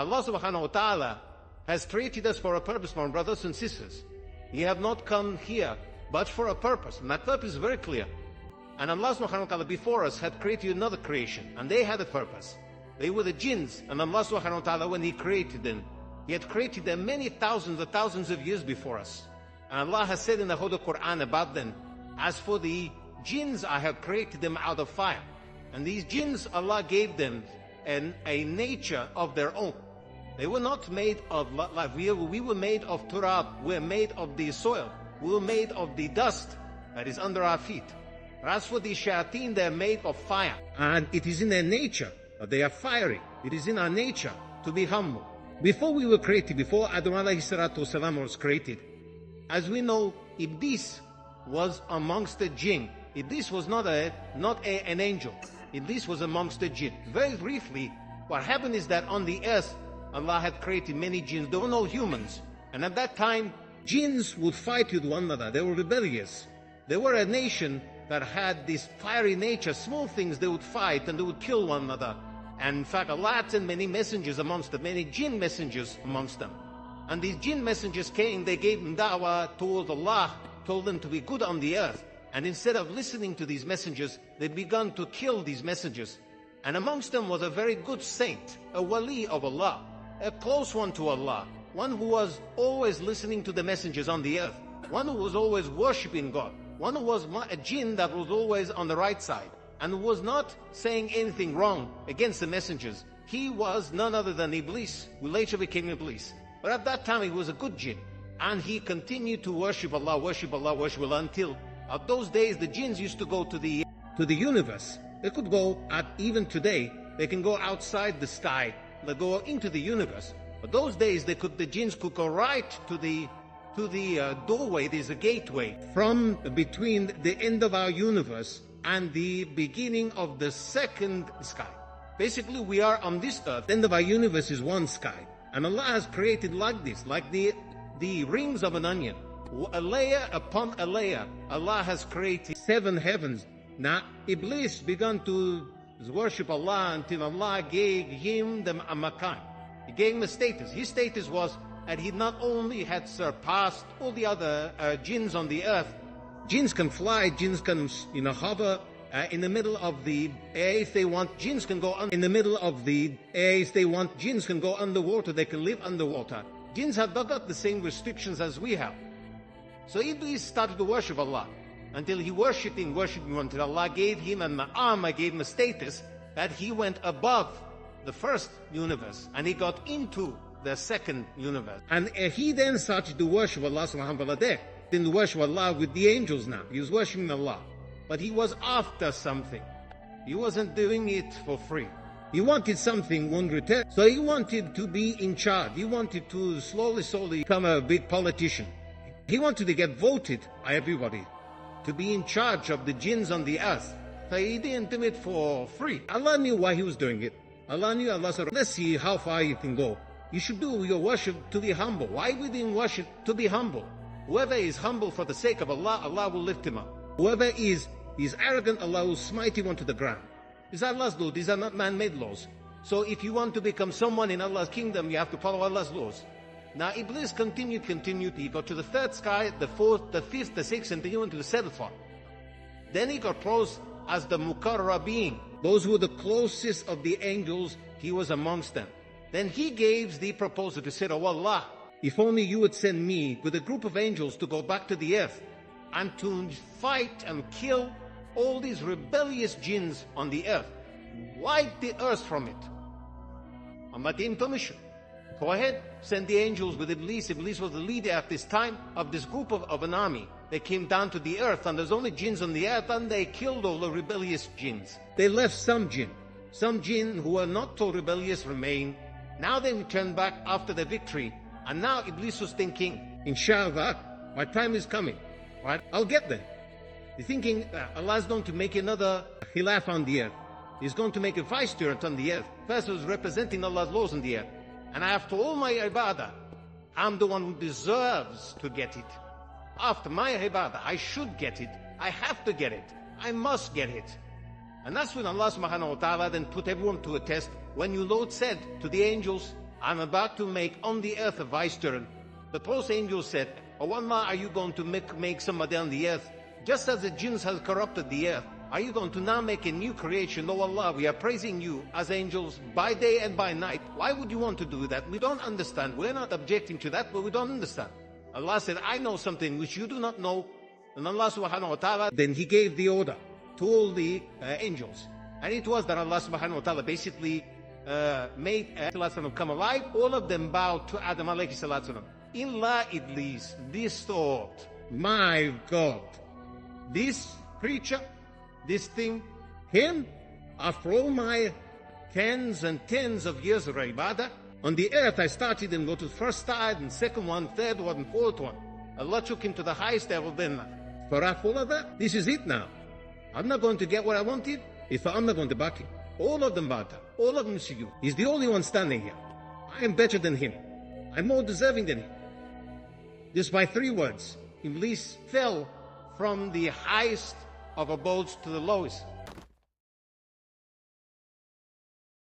Allah subhanahu wa ta'ala has created us for a purpose, my brothers and sisters. We have not come here but for a purpose, and that purpose is very clear. And Allah subhanahu wa ta'ala before us had created another creation, and they had a purpose. They were the jinns, and Allah subhanahu wa ta'ala, when He created them, He had created them many thousands of years before us. And Allah has said in the Holy Quran about them, as for the jinns, I have created them out of fire. And these jinns, Allah gave them a nature of their own. They were not made of like we were made of turab, we were made of the soil, we were made of the dust that is under our feet. As for the shayateen, they are made of fire, and it is in their nature that they are fiery. It is in our nature to be humble. Before we were created, before Adam alayhi salatu wasalam was created, as we know, Iblis was amongst the jinn. Iblis was not an angel. Iblis was amongst the jinn. Very briefly, what happened is that on the earth, Allah had created many jinns. They were no humans. And at that time, jinns would fight with one another. They were rebellious. They were a nation that had this fiery nature. Small things they would fight and they would kill one another. And in fact, Allah had sent many messengers amongst them, many jinn messengers amongst them. And these jinn messengers came, they gave them da'wah towards Allah, told them to be good on the earth. And instead of listening to these messengers, they began to kill these messengers. And amongst them was a very good saint, a wali of Allah, a close one to Allah, one who was always listening to the messengers on the earth, one who was always worshipping God, one who was a jinn that was always on the right side, and who was not saying anything wrong against the messengers. He was none other than Iblis, who later became Iblis. But at that time he was a good jinn, and he continued to worship Allah until at those days the jinns used to go to the universe. They could go even today, they can go outside the sky, they go into the universe. But those days the jinns could go right to the doorway. There's a gateway from between the end of our universe and the beginning of the second sky. Basically, we are on this earth. The end of our universe is one sky. And Allah has created like this, like the rings of an onion. A layer upon a layer. Allah has created 7 heavens. Now, Iblis began to worship Allah until Allah gave him the makan. He gave him a status. His status was that he not only had surpassed all the other jinns on the earth. Jinns can fly, jinns can hover in the middle of the air if they want. Jinns can go in the middle of the air if they want. Jinns can go underwater, they can live underwater. Jinns have not got the same restrictions as we have. So Iblis started to worship Allah until he worshipped him until Allah gave him a ma'am, gave him a status that he went above the first universe and he got into the second universe. And he then started to worship Allah subhanahu wa ta'ala there. Didn't worship Allah with the angels now. He was worshiping Allah. But he was after something. He wasn't doing it for free. He wanted something in return. So he wanted to be in charge. He wanted to slowly become a big politician. He wanted to get voted by everybody to be in charge of the jinns on the earth. So he didn't do it for free. Allah knew why he was doing it. Allah said, let's see how far you can go. You should do your worship to be humble. Why we didn't worship to be humble? Whoever is humble for the sake of Allah, Allah will lift him up. Whoever is arrogant, Allah will smite him onto the ground. These are Allah's laws. These are not man-made laws. So if you want to become someone in Allah's kingdom, you have to follow Allah's laws. Now Iblis continued. He got to the 3rd sky, the 4th, the 5th, the 6th, and then he went to the 7th one. Then he got proposed as the Muqarrabeen. Those who were the closest of the angels, he was amongst them. Then he gave the proposal to say, oh Allah, if only you would send me with a group of angels to go back to the earth and to fight and kill all these rebellious jinns on the earth. Wipe the earth from it. I'm not in permission. Go ahead, send the angels with Iblis. Iblis was the leader at this time of this group of an army. They came down to the earth and there's only jinns on the earth and they killed all the rebellious jinns. They left some jinn. Some jinn who were not so rebellious remained. Now they returned back after the victory. And now Iblis was thinking, inshallah, my time is coming. Right? I'll get there. He's thinking Allah is going to make another khilaf on the earth. He's going to make a vicegerent on the earth. First was representing Allah's laws on the earth. And after all my ibadah, I'm the one who deserves to get it. After my ibadah, I should get it. I have to get it. I must get it. And that's when Allah subhanahu wa ta'ala then put everyone to a test. When your Lord said to the angels, I'm about to make on the earth a vicegerent. The first angel said, oh Allah, are you going to make somebody on the earth? Just as the jinns has corrupted the earth, are you going to now make a new creation? Oh Allah, we are praising you as angels by day and by night. Why would you want to do that? We don't understand. We're not objecting to that, but we don't understand. Allah said, I know something which you do not know. And Allah subhanahu wa ta'ala, then He gave the order to all the angels. And it was that Allah subhanahu wa ta'ala basically made Adam come alive. All of them bowed to Adam alayhi salatu. Illa Iblis, this thought, my God, this creature, this thing, him, after all my tens and tens of years of ibadah, on the earth I started and go to the first side and second one, third one, fourth one. Allah took him to the highest level then. For all of that, this is it now. I'm not going to get what I wanted, if I'm not going to back him. All of them bowed down, all of them sujood. He's the only one standing here. I am better than him. I'm more deserving than him. Just by 3 words, Iblis fell from the highest of abodes to the lowest.